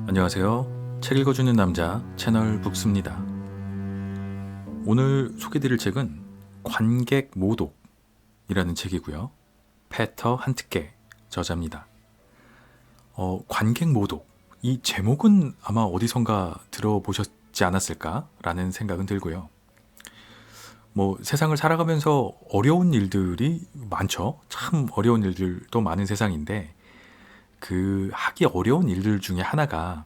안녕하세요. 책 읽어주는 남자 채널 북스입니다. 오늘 소개드릴 책은 관객 모독이라는 책이고요. 페터 한트케 저자입니다. 관객 모독, 이 제목은 아마 어디선가 들어보셨지 않았을까라는 생각은 들고요. 세상을 살아가면서 어려운 일들이 많죠. 참 어려운 일들도 많은 세상인데 그 하기 어려운 일들 중에 하나가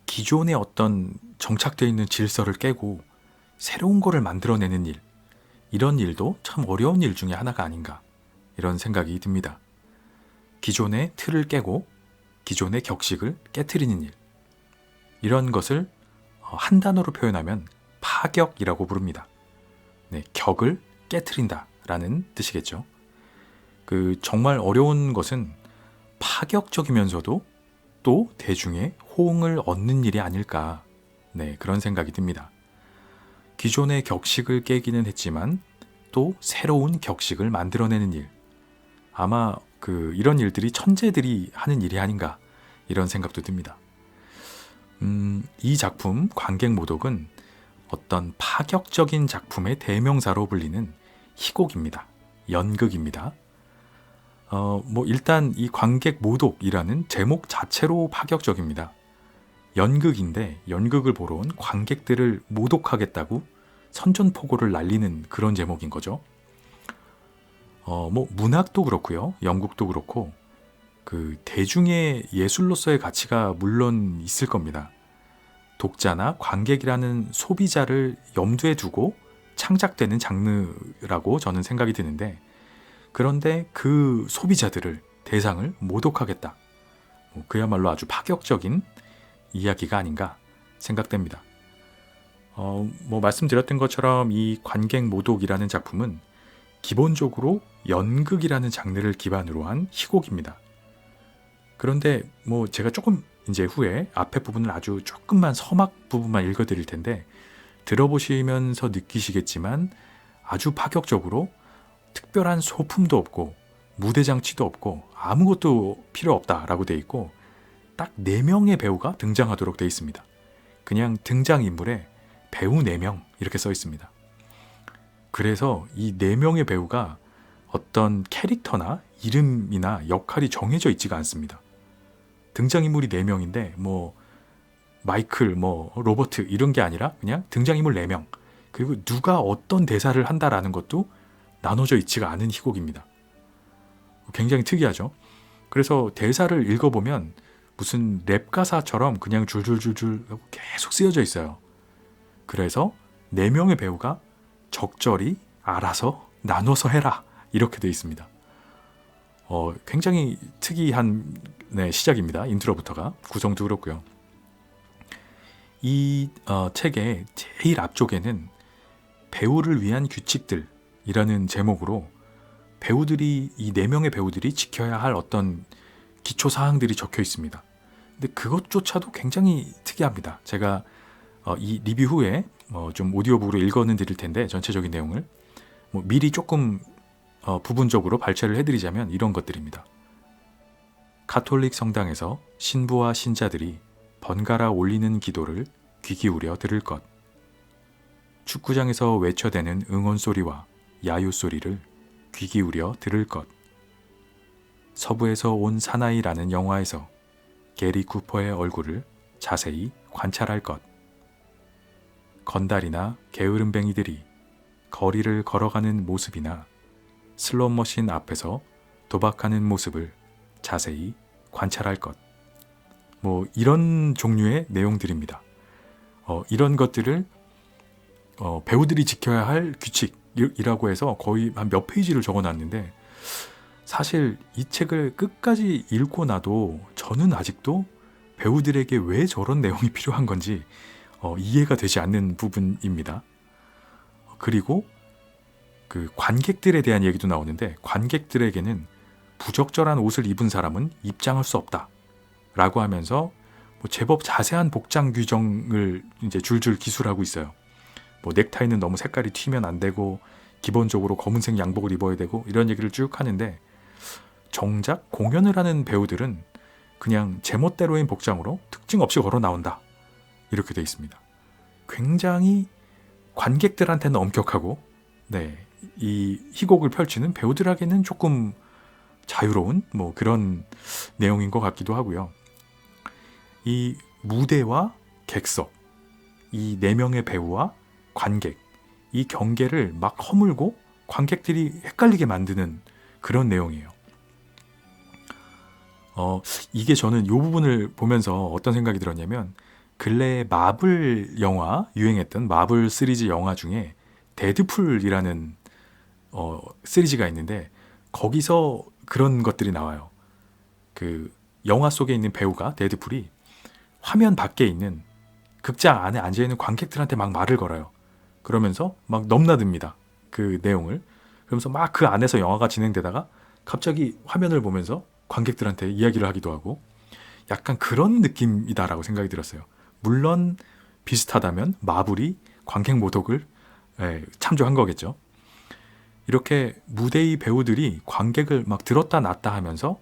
기존의 어떤 정착되어 있는 질서를 깨고 새로운 거를 만들어내는 일, 이런 일도 참 어려운 일 중에 하나가 아닌가, 이런 생각이 듭니다. 기존의 틀을 깨고 기존의 격식을 깨트리는 일, 이런 것을 한 단어로 표현하면 파격이라고 부릅니다. 네, 격을 깨트린다 라는 뜻이겠죠. 정말 어려운 것은 파격적이면서도 또 대중의 호응을 얻는 일이 아닐까, 네, 그런 생각이 듭니다. 기존의 격식을 깨기는 했지만 또 새로운 격식을 만들어내는 일, 아마 이런 일들이 천재들이 하는 일이 아닌가, 이런 생각도 듭니다. 이 작품 관객 모독은 어떤 파격적인 작품의 대명사로 불리는 희곡입니다. 연극입니다. 일단 이 관객 모독이라는 제목 자체로 파격적입니다. 연극인데 연극을 보러 온 관객들을 모독하겠다고 선전포고를 날리는 그런 제목인 거죠. 문학도 그렇고요. 연극도 그렇고 대중의 예술로서의 가치가 물론 있을 겁니다. 독자나 관객이라는 소비자를 염두에 두고 창작되는 장르라고 저는 생각이 드는데, 그런데 그 소비자들을, 대상을 모독하겠다, 그야말로 아주 파격적인 이야기가 아닌가 생각됩니다. 말씀드렸던 것처럼 이 관객 모독이라는 작품은 기본적으로 연극이라는 장르를 기반으로 한 희곡입니다. 그런데 제가 조금 이제 후에 앞에 부분을 아주 조금만 서막 부분만 읽어드릴 텐데 들어보시면서 느끼시겠지만 아주 파격적으로 특별한 소품도 없고 무대 장치도 없고 아무것도 필요 없다라고 돼 있고 딱 4명의 배우가 등장하도록 돼 있습니다. 그냥 등장인물에 배우 4명 이렇게 써 있습니다. 그래서 이 4명의 배우가 어떤 캐릭터나 이름이나 역할이 정해져 있지가 않습니다. 등장인물이 4명인데 마이클, 로버트 이런 게 아니라 그냥 등장인물 4명, 그리고 누가 어떤 대사를 한다라는 것도 나눠져 있지가 않은 희곡입니다. 굉장히 특이하죠. 그래서 대사를 읽어보면 무슨 랩 가사처럼 그냥 줄줄줄줄 계속 쓰여져 있어요. 그래서 4명의 배우가 적절히 알아서 나눠서 해라, 이렇게 되어 있습니다. 굉장히 특이한 시작입니다. 인트로부터가. 구성도 그렇고요. 이 책의 제일 앞쪽에는 배우를 위한 규칙들이라는 제목으로 이 4명의 배우들이 지켜야 할 어떤 기초사항들이 적혀 있습니다. 근데 그것조차도 굉장히 특이합니다. 제가 이 리뷰 후에 좀 오디오북으로 읽어는 드릴 텐데 전체적인 내용을 미리 조금 부분적으로 발췌를 해드리자면 이런 것들입니다. 가톨릭 성당에서 신부와 신자들이 번갈아 올리는 기도를 귀 기울여 들을 것. 축구장에서 외쳐대는 응원 소리와 야유 소리를 귀 기울여 들을 것. 서부에서 온 사나이라는 영화에서 게리 쿠퍼의 얼굴을 자세히 관찰할 것. 건달이나 게으름뱅이들이 거리를 걸어가는 모습이나 슬롯머신 앞에서 도박하는 모습을 자세히 관찰할 것. 이런 종류의 내용들입니다. 이런 것들을 배우들이 지켜야 할 규칙이라고 해서 거의 한 몇 페이지를 적어놨는데, 사실 이 책을 끝까지 읽고 나도 저는 아직도 배우들에게 왜 저런 내용이 필요한 건지 이해가 되지 않는 부분입니다. 그리고 관객들에 대한 얘기도 나오는데, 관객들에게는 부적절한 옷을 입은 사람은 입장할 수 없다 라고 하면서 제법 자세한 복장 규정을 이제 줄줄 기술하고 있어요. 넥타이는 너무 색깔이 튀면 안 되고 기본적으로 검은색 양복을 입어야 되고 이런 얘기를 쭉 하는데, 정작 공연을 하는 배우들은 그냥 제멋대로인 복장으로 특징 없이 걸어 나온다. 이렇게 돼 있습니다. 굉장히 관객들한테는 엄격하고 이 희곡을 펼치는 배우들에게는 조금 자유로운 그런 내용인 것 같기도 하고요. 이 무대와 객석, 이 4명의 배우와 관객, 이 경계를 막 허물고 관객들이 헷갈리게 만드는 그런 내용이에요. 이게 저는 이 부분을 보면서 어떤 생각이 들었냐면, 근래에 마블 영화, 유행했던 마블 시리즈 영화 중에 데드풀이라는 시리즈가 있는데, 거기서 그런 것들이 나와요. 그 영화 속에 있는 배우가, 데드풀이 화면 밖에 있는 극장 안에 앉아있는 관객들한테 막 말을 걸어요. 그러면서 막 넘나듭니다. 그 내용을. 그러면서 막 그 안에서 영화가 진행되다가 갑자기 화면을 보면서 관객들한테 이야기를 하기도 하고, 약간 그런 느낌이다라고 생각이 들었어요. 물론 비슷하다면 마블이 관객 모독을 참조한 거겠죠. 이렇게 무대의 배우들이 관객을 막 들었다 놨다 하면서,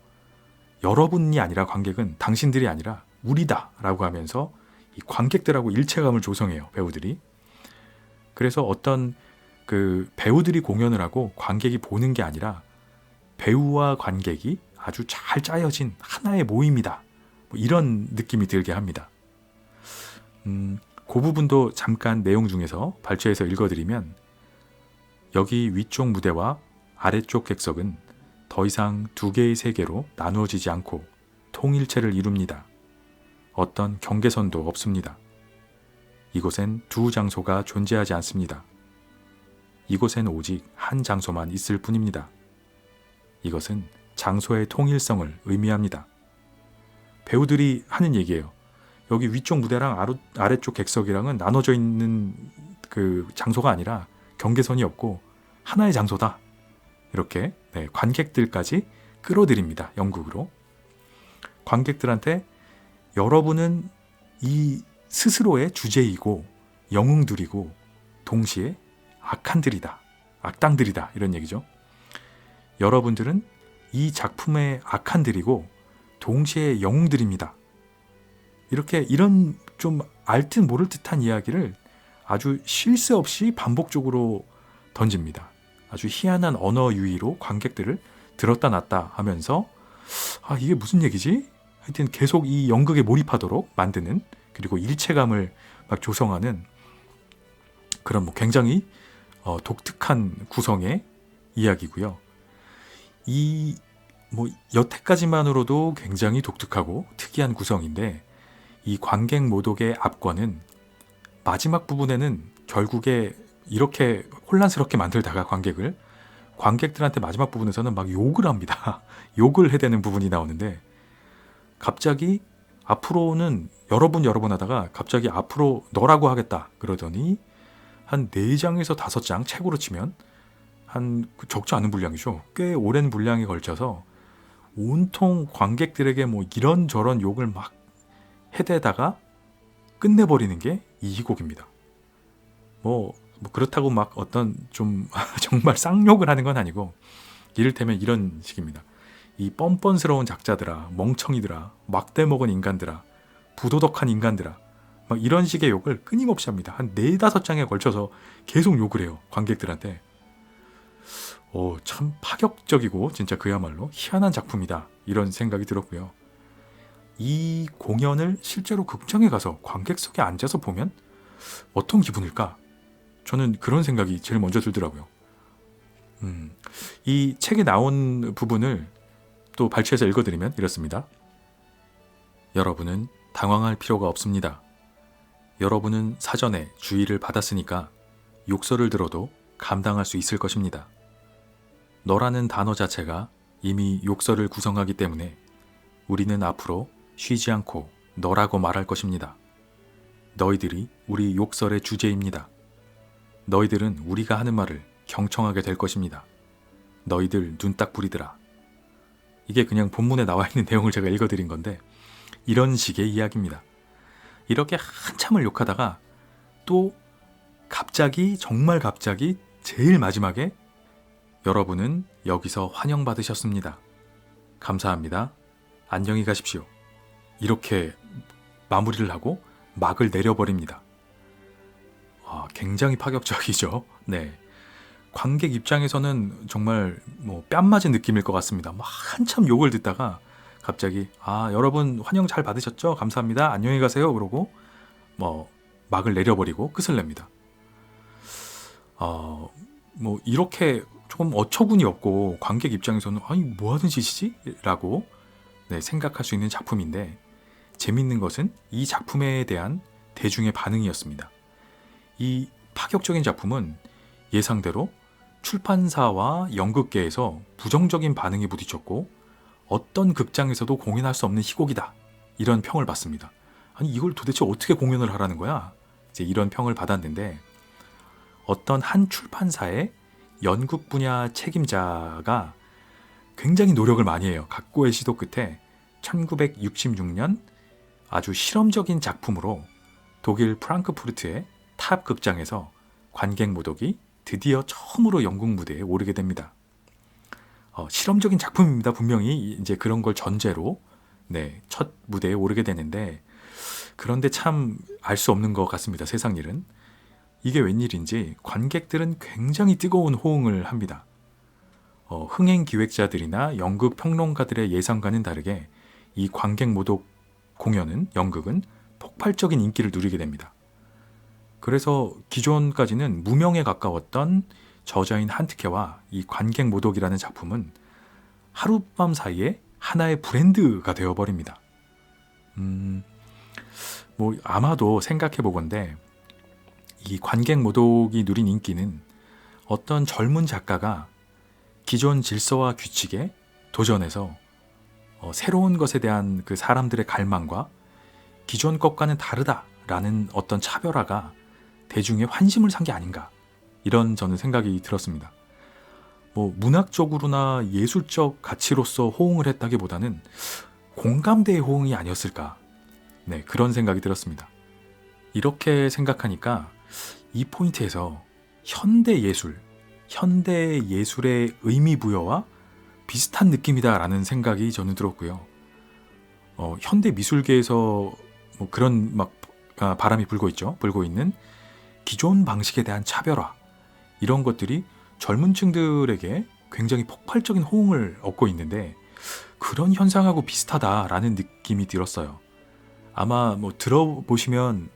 여러분이 아니라 관객은 당신들이 아니라 우리다 라고 하면서 이 관객들하고 일체감을 조성해요, 배우들이. 그래서 어떤 그 배우들이 공연을 하고 관객이 보는 게 아니라 배우와 관객이 아주 잘 짜여진 하나의 모임이다, 이런 느낌이 들게 합니다. 그 부분도 잠깐 내용 중에서 발췌해서 읽어드리면, 여기 위쪽 무대와 아래쪽 객석은 더 이상 2개의 세계로 나누어지지 않고 통일체를 이룹니다. 어떤 경계선도 없습니다. 이곳엔 2 장소가 존재하지 않습니다. 이곳엔 오직 한 장소만 있을 뿐입니다. 이것은 장소의 통일성을 의미합니다. 배우들이 하는 얘기예요. 여기 위쪽 무대랑 아래쪽 객석이랑은 나눠져 있는 그 장소가 아니라 경계선이 없고 하나의 장소다. 이렇게 관객들까지 끌어들입니다. 연극으로. 관객들한테 여러분은 이 스스로의 주제이고 영웅들이고 동시에 악한들이다, 악당들이다, 이런 얘기죠. 여러분들은 이 작품의 악한들이고 동시에 영웅들입니다. 이런 좀 알 듯 모를 듯한 이야기를 아주 쉴 새 없이 반복적으로 던집니다. 아주 희한한 언어 유희로 관객들을 들었다 놨다 하면서, 이게 무슨 얘기지? 하여튼 계속 이 연극에 몰입하도록 만드는, 그리고 일체감을 막 조성하는 그런 굉장히 독특한 구성의 이야기고요. 이 여태까지만으로도 굉장히 독특하고 특이한 구성인데, 이 관객 모독의 압권은 마지막 부분에는 결국에 이렇게 혼란스럽게 만들다가 관객들한테 마지막 부분에서는 막 욕을 합니다. 욕을 해대는 부분이 나오는데, 갑자기 앞으로는 여러분 하다가 갑자기 앞으로 너라고 하겠다 그러더니 한 4장에서 5장, 책으로 치면 한 적지 않은 분량이죠. 꽤 오랜 분량에 걸쳐서 온통 관객들에게 이런저런 욕을 막 해대다가 끝내버리는 게 이 희곡입니다. 그렇다고 막 어떤 좀 정말 쌍욕을 하는 건 아니고, 이를테면 이런 식입니다. 이 뻔뻔스러운 작자들아, 멍청이들아, 막대 먹은 인간들아, 부도덕한 인간들아, 막 이런 식의 욕을 끊임없이 합니다. 한 4-5장에 걸쳐서 계속 욕을 해요, 관객들한테. 참 파격적이고 진짜 그야말로 희한한 작품이다, 이런 생각이 들었고요. 이 공연을 실제로 극장에 가서 관객석에 앉아서 보면 어떤 기분일까? 저는 그런 생각이 제일 먼저 들더라고요. 이 책에 나온 부분을 또 발췌해서 읽어드리면 이렇습니다. 여러분은 당황할 필요가 없습니다. 여러분은 사전에 주의를 받았으니까 욕설을 들어도 감당할 수 있을 것입니다. 너라는 단어 자체가 이미 욕설을 구성하기 때문에 우리는 앞으로 쉬지 않고 너라고 말할 것입니다. 너희들이 우리 욕설의 주제입니다. 너희들은 우리가 하는 말을 경청하게 될 것입니다. 너희들 눈 딱 부리더라. 이게 그냥 본문에 나와 있는 내용을 제가 읽어드린 건데, 이런 식의 이야기입니다. 이렇게 한참을 욕하다가 또 갑자기, 정말 갑자기 제일 마지막에 여러분은 여기서 환영받으셨습니다. 감사합니다. 안녕히 가십시오. 이렇게 마무리를 하고 막을 내려버립니다. 굉장히 파격적이죠. 네. 관객 입장에서는 정말 뺨 맞은 느낌일 것 같습니다. 한참 욕을 듣다가 갑자기 여러분 환영 잘 받으셨죠? 감사합니다. 안녕히 가세요. 그러고 막을 내려버리고 끝을 냅니다. 이렇게 조금 어처구니 없고 관객 입장에서는 아니 뭐 하는 짓이지? 라고 생각할 수 있는 작품인데, 재밌는 것은 이 작품에 대한 대중의 반응이었습니다. 이 파격적인 작품은 예상대로 출판사와 연극계에서 부정적인 반응에 부딪혔고, 어떤 극장에서도 공연할 수 없는 희곡이다, 이런 평을 받습니다. 아니 이걸 도대체 어떻게 공연을 하라는 거야? 이제 이런 평을 받았는데, 어떤 한 출판사의 연극 분야 책임자가 굉장히 노력을 많이 해요. 각고의 시도 끝에 1966년 아주 실험적인 작품으로 독일 프랑크푸르트의 탑 극장에서 관객 모독이 드디어 처음으로 연극 무대에 오르게 됩니다. 실험적인 작품입니다. 분명히 이제 그런 걸 전제로 첫 무대에 오르게 되는데, 그런데 참 알 수 없는 것 같습니다. 세상 일은. 이게 웬일인지 관객들은 굉장히 뜨거운 호응을 합니다. 흥행 기획자들이나 연극 평론가들의 예상과는 다르게 이 관객 모독 공연은, 연극은 폭발적인 인기를 누리게 됩니다. 그래서 기존까지는 무명에 가까웠던 저자인 한트케와 이 관객 모독이라는 작품은 하룻밤 사이에 하나의 브랜드가 되어버립니다. 아마도 생각해보건대 이 관객 모독이 누린 인기는 어떤 젊은 작가가 기존 질서와 규칙에 도전해서 새로운 것에 대한 그 사람들의 갈망과 기존 것과는 다르다라는 어떤 차별화가 대중의 환심을 산 게 아닌가, 이런 저는 생각이 들었습니다. 문학적으로나 예술적 가치로서 호응을 했다기보다는 공감대의 호응이 아니었을까, 그런 생각이 들었습니다. 이렇게 생각하니까 이 포인트에서 현대 예술의 의미 부여와 비슷한 느낌이다라는 생각이 저는 들었고요. 현대 미술계에서 그런 바람이 불고 있는 기존 방식에 대한 차별화, 이런 것들이 젊은 층들에게 굉장히 폭발적인 호응을 얻고 있는데, 그런 현상하고 비슷하다라는 느낌이 들었어요. 아마 들어보시면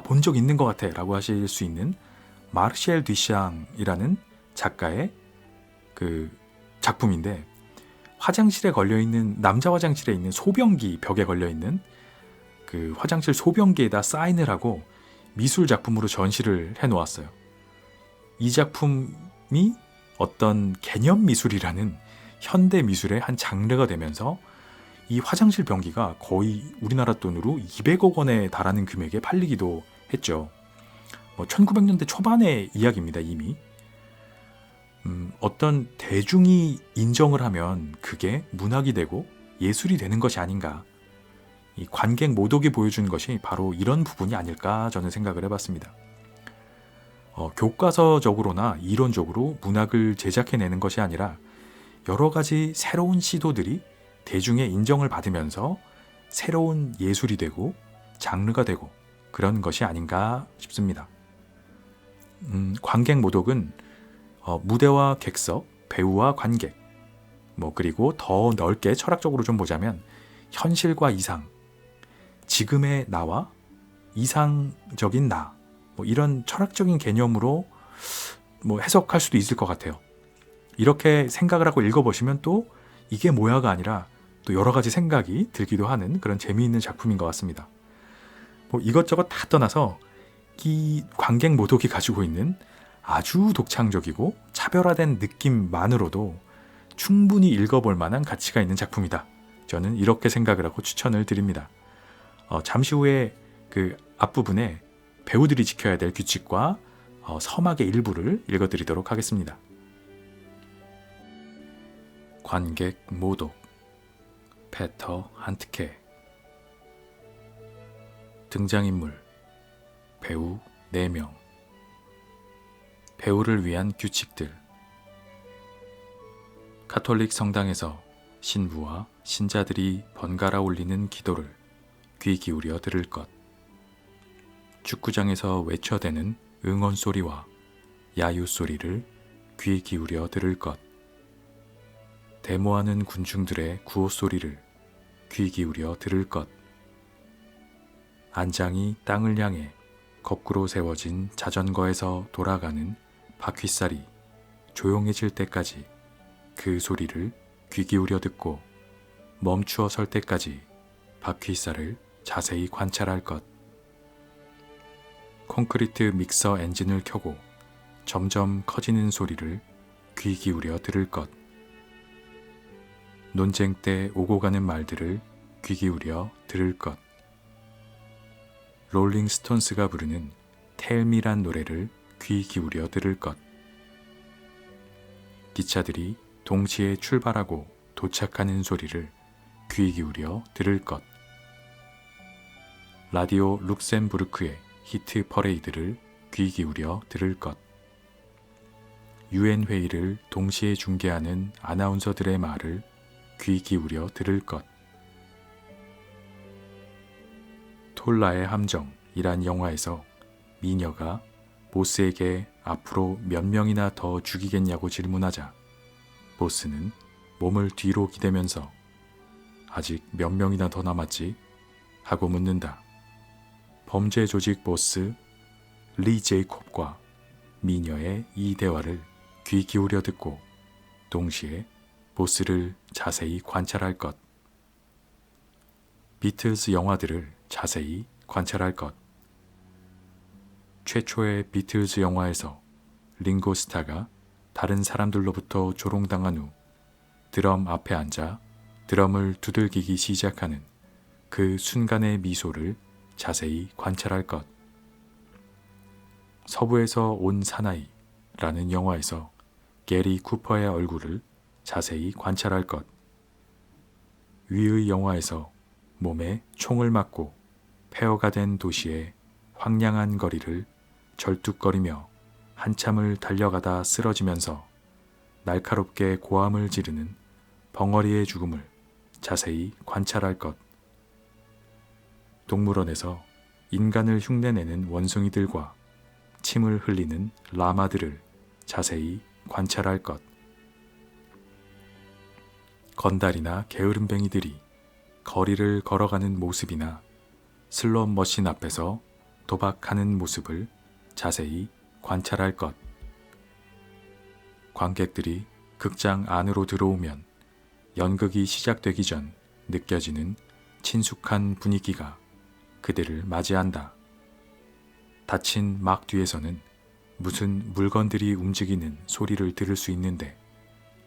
본 적 있는 것 같아 라고 하실 수 있는 마르셀 듀샹이라는 작가의 그 작품인데, 화장실에 걸려있는, 남자 화장실에 있는 소변기 벽에 걸려있는 그 화장실 소변기에다 사인을 하고 미술 작품으로 전시를 해놓았어요. 이 작품이 어떤 개념 미술이라는 현대 미술의 한 장르가 되면서 이 화장실 변기가 거의 우리나라 돈으로 200억 원에 달하는 금액에 팔리기도 했죠. 1900년대 초반의 이야기입니다, 이미. 어떤 대중이 인정을 하면 그게 문학이 되고 예술이 되는 것이 아닌가. 이 관객 모독이 보여준 것이 바로 이런 부분이 아닐까 저는 생각을 해봤습니다. 교과서적으로나 이론적으로 문학을 제작해내는 것이 아니라 여러 가지 새로운 시도들이 대중의 인정을 받으면서 새로운 예술이 되고 장르가 되고 그런 것이 아닌가 싶습니다. 관객 모독은 무대와 객석, 배우와 관객, 그리고 더 넓게 철학적으로 좀 보자면 현실과 이상, 지금의 나와 이상적인 나, 이런 철학적인 개념으로 해석할 수도 있을 것 같아요. 이렇게 생각을 하고 읽어보시면 또 이게 뭐야가 아니라 또 여러 가지 생각이 들기도 하는 그런 재미있는 작품인 것 같습니다. 이것저것 다 떠나서 이 관객 모독이 가지고 있는 아주 독창적이고 차별화된 느낌만으로도 충분히 읽어볼 만한 가치가 있는 작품이다. 저는 이렇게 생각을 하고 추천을 드립니다. 잠시 후에 그 앞부분에 배우들이 지켜야 될 규칙과 서막의 일부를 읽어드리도록 하겠습니다. 관객 모독, 페터 한트케. 등장인물 배우 4명. 배우를 위한 규칙들. 가톨릭 성당에서 신부와 신자들이 번갈아 올리는 기도를 귀 기울여 들을 것. 축구장에서 외쳐대는 응원 소리와 야유 소리를 귀 기울여 들을 것. 데모하는 군중들의 구호 소리를 귀 기울여 들을 것. 안장이 땅을 향해 거꾸로 세워진 자전거에서 돌아가는 바퀴살이 조용해질 때까지 그 소리를 귀 기울여 듣고 멈추어 설 때까지 바퀴살을 자세히 관찰할 것. 콘크리트 믹서 엔진을 켜고 점점 커지는 소리를 귀 기울여 들을 것. 논쟁 때 오고 가는 말들을 귀 기울여 들을 것. 롤링 스톤스가 부르는 텔미란 노래를 귀 기울여 들을 것. 기차들이 동시에 출발하고 도착하는 소리를 귀 기울여 들을 것. 라디오 룩셈부르크의 히트 퍼레이드를 귀 기울여 들을 것. UN 회의를 동시에 중계하는 아나운서들의 말을 귀 기울여 들을 것. 톨라의 함정이란 영화에서 미녀가 보스에게 앞으로 몇 명이나 더 죽이겠냐고 질문하자 보스는 몸을 뒤로 기대면서 아직 몇 명이나 더 남았지? 하고 묻는다. 범죄 조직 보스 리 제이콥과 미녀의 이 대화를 귀 기울여 듣고 동시에 보스를 자세히 관찰할 것. 비틀즈 영화들을 자세히 관찰할 것. 최초의 비틀즈 영화에서 링고스타가 다른 사람들로부터 조롱당한 후 드럼 앞에 앉아 드럼을 두들기기 시작하는 그 순간의 미소를 자세히 관찰할 것. 서부에서 온 사나이라는 영화에서 게리 쿠퍼의 얼굴을 자세히 관찰할 것. 위의 영화에서 몸에 총을 맞고 폐허가 된 도시의 황량한 거리를 절뚝거리며 한참을 달려가다 쓰러지면서 날카롭게 고함을 지르는 벙어리의 죽음을 자세히 관찰할 것. 동물원에서 인간을 흉내내는 원숭이들과 침을 흘리는 라마들을 자세히 관찰할 것. 건달이나 게으름뱅이들이 거리를 걸어가는 모습이나 슬롯 머신 앞에서 도박하는 모습을 자세히 관찰할 것. 관객들이 극장 안으로 들어오면 연극이 시작되기 전 느껴지는 친숙한 분위기가 그들을 맞이한다. 닫힌 막 뒤에서는 무슨 물건들이 움직이는 소리를 들을 수 있는데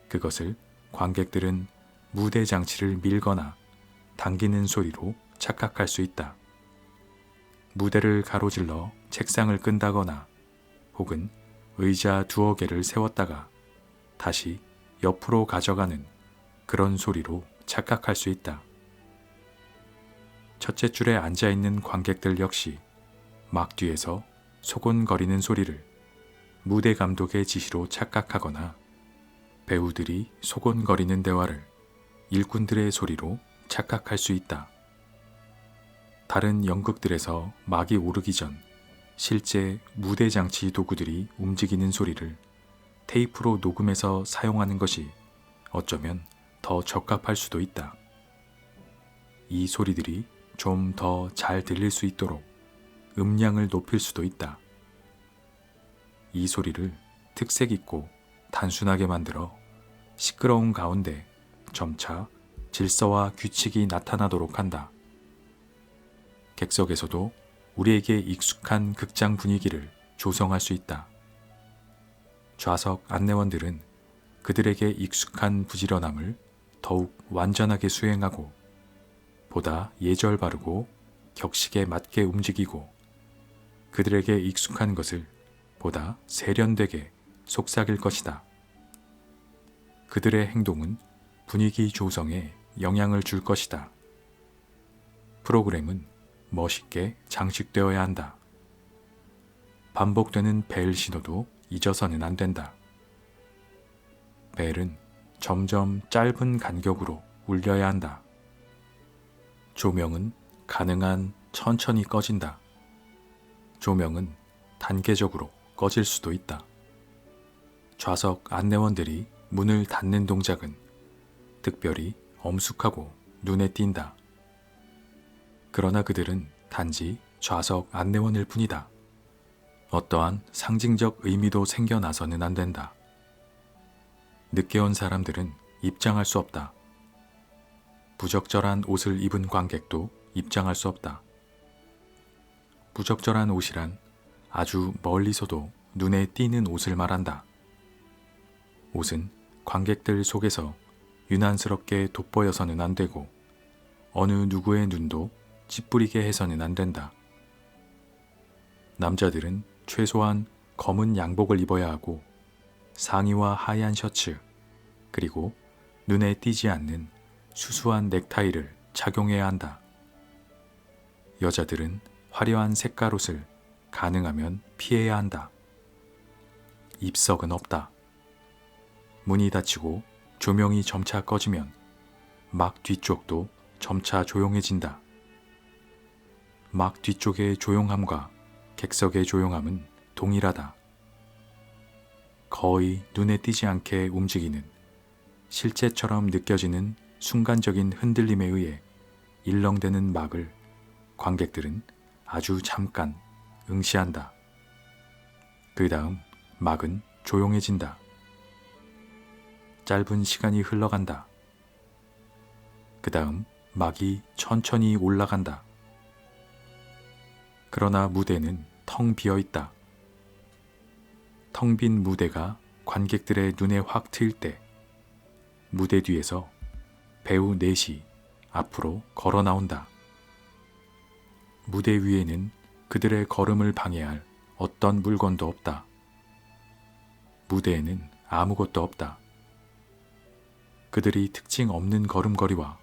그것을 관객들은 무대 장치를 밀거나 당기는 소리로 착각할 수 있다. 무대를 가로질러 책상을 끈다거나 혹은 의자 두어 개를 세웠다가 다시 옆으로 가져가는 그런 소리로 착각할 수 있다. 첫째 줄에 앉아있는 관객들 역시 막 뒤에서 소곤거리는 소리를 무대 감독의 지시로 착각하거나 배우들이 소곤거리는 대화를 일꾼들의 소리로 착각할 수 있다. 다른 연극들에서 막이 오르기 전 실제 무대 장치 도구들이 움직이는 소리를 테이프로 녹음해서 사용하는 것이 어쩌면 더 적합할 수도 있다. 이 소리들이 좀 더 잘 들릴 수 있도록 음량을 높일 수도 있다. 이 소리를 특색 있고 단순하게 만들어 시끄러운 가운데 점차 질서와 규칙이 나타나도록 한다. 객석에서도 우리에게 익숙한 극장 분위기를 조성할 수 있다. 좌석 안내원들은 그들에게 익숙한 부지런함을 더욱 완전하게 수행하고 보다 예절 바르고 격식에 맞게 움직이고 그들에게 익숙한 것을 보다 세련되게 속삭일 것이다. 그들의 행동은 분위기 조성에 영향을 줄 것이다. 프로그램은 멋있게 장식되어야 한다. 반복되는 벨 신호도 잊어서는 안 된다. 벨은 점점 짧은 간격으로 울려야 한다. 조명은 가능한 천천히 꺼진다. 조명은 단계적으로 꺼질 수도 있다. 좌석 안내원들이 문을 닫는 동작은 특별히 엄숙하고 눈에 띈다. 그러나 그들은 단지 좌석 안내원일 뿐이다. 어떠한 상징적 의미도 생겨나서는 안 된다. 늦게 온 사람들은 입장할 수 없다. 부적절한 옷을 입은 관객도 입장할 수 없다. 부적절한 옷이란 아주 멀리서도 눈에 띄는 옷을 말한다. 옷은 관객들 속에서 유난스럽게 돋보여서는 안 되고 어느 누구의 눈도 찌푸리게 해서는 안 된다. 남자들은 최소한 검은 양복을 입어야 하고 상의와 하얀 셔츠, 그리고 눈에 띄지 않는 수수한 넥타이를 착용해야 한다. 여자들은 화려한 색깔옷을 가능하면 피해야 한다. 입석은 없다. 문이 닫히고 조명이 점차 꺼지면 막 뒤쪽도 점차 조용해진다. 막 뒤쪽의 조용함과 객석의 조용함은 동일하다. 거의 눈에 띄지 않게 움직이는 실제처럼 느껴지는 순간적인 흔들림에 의해 일렁대는 막을 관객들은 아주 잠깐 응시한다. 그 다음 막은 조용해진다. 짧은 시간이 흘러간다. 그 다음 막이 천천히 올라간다. 그러나 무대는 텅 비어 있다. 텅 빈 무대가 관객들의 눈에 확 트일 때 무대 뒤에서 배우 넷이 앞으로 걸어 나온다. 무대 위에는 그들의 걸음을 방해할 어떤 물건도 없다. 무대에는 아무것도 없다. 그들이 특징 없는 걸음걸이와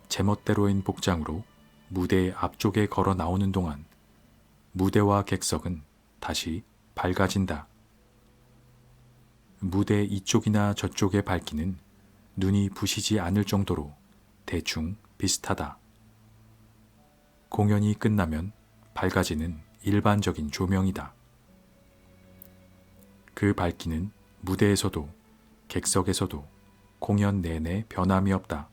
제멋대로인 복장으로 무대 앞쪽에 걸어 나오는 동안 무대와 객석은 다시 밝아진다. 무대 이쪽이나 저쪽의 밝기는 눈이 부시지 않을 정도로 대충 비슷하다. 공연이 끝나면 밝아지는 일반적인 조명이다. 그 밝기는 무대에서도 객석에서도 공연 내내 변함이 없다.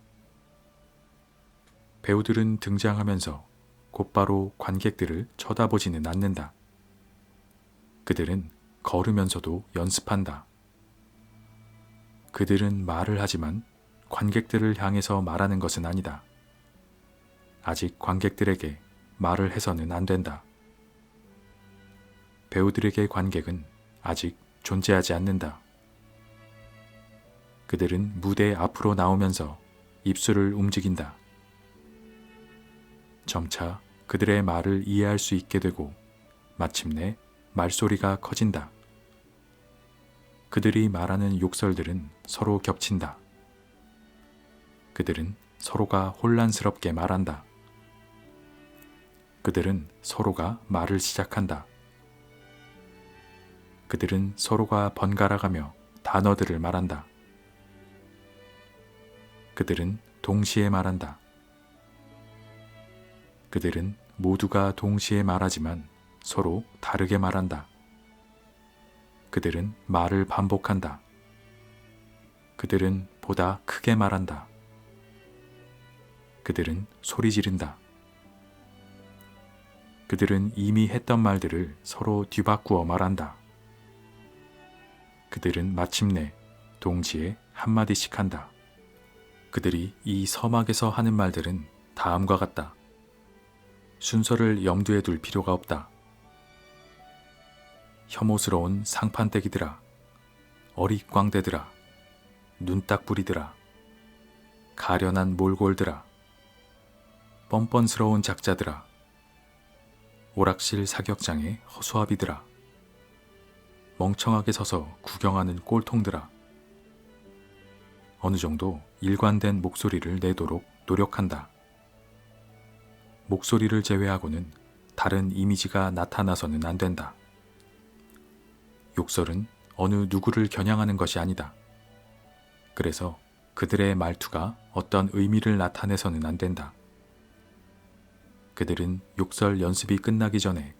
배우들은 등장하면서 곧바로 관객들을 쳐다보지는 않는다. 그들은 걸으면서도 연습한다. 그들은 말을 하지만 관객들을 향해서 말하는 것은 아니다. 아직 관객들에게 말을 해서는 안 된다. 배우들에게 관객은 아직 존재하지 않는다. 그들은 무대 앞으로 나오면서 입술을 움직인다. 점차 그들의 말을 이해할 수 있게 되고 마침내 말소리가 커진다. 그들이 말하는 욕설들은 서로 겹친다. 그들은 서로가 혼란스럽게 말한다. 그들은 서로가 말을 시작한다. 그들은 서로가 번갈아가며 단어들을 말한다. 그들은 동시에 말한다. 그들은 모두가 동시에 말하지만 서로 다르게 말한다. 그들은 말을 반복한다. 그들은 보다 크게 말한다. 그들은 소리 지른다. 그들은 이미 했던 말들을 서로 뒤바꾸어 말한다. 그들은 마침내 동시에 한마디씩 한다. 그들이 이 서막에서 하는 말들은 다음과 같다. 순서를 염두에 둘 필요가 없다. 혐오스러운 상판떼기들아, 어릿광대들아, 눈딱부리들아, 가련한 몰골들아, 뻔뻔스러운 작자들아, 오락실 사격장의 허수아비들아, 멍청하게 서서 구경하는 꼴통들아, 어느 정도 일관된 목소리를 내도록 노력한다. 목소리를 제외하고는 다른 이미지가 나타나서는 안 된다. 욕설은 어느 누구를 겨냥하는 것이 아니다. 그래서 그들의 말투가 어떤 의미를 나타내서는 안 된다. 그들은 욕설 연습이 끝나기 전에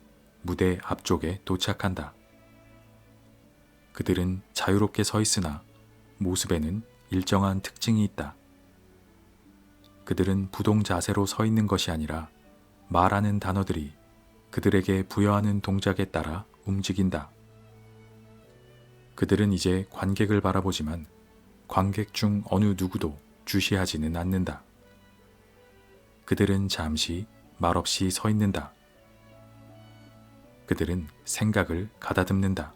무대 앞쪽에 도착한다. 그들은 자유롭게 서 있으나 모습에는 일정한 특징이 있다. 그들은 부동 자세로 서 있는 것이 아니라 말하는 단어들이 그들에게 부여하는 동작에 따라 움직인다. 그들은 이제 관객을 바라보지만 관객 중 어느 누구도 주시하지는 않는다. 그들은 잠시 말없이 서 있는다. 그들은 생각을 가다듬는다.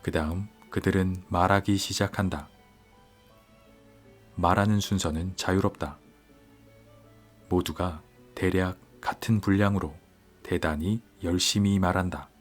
그 다음 그들은 말하기 시작한다. 말하는 순서는 자유롭다. 모두가 대략 같은 분량으로 대단히 열심히 말한다.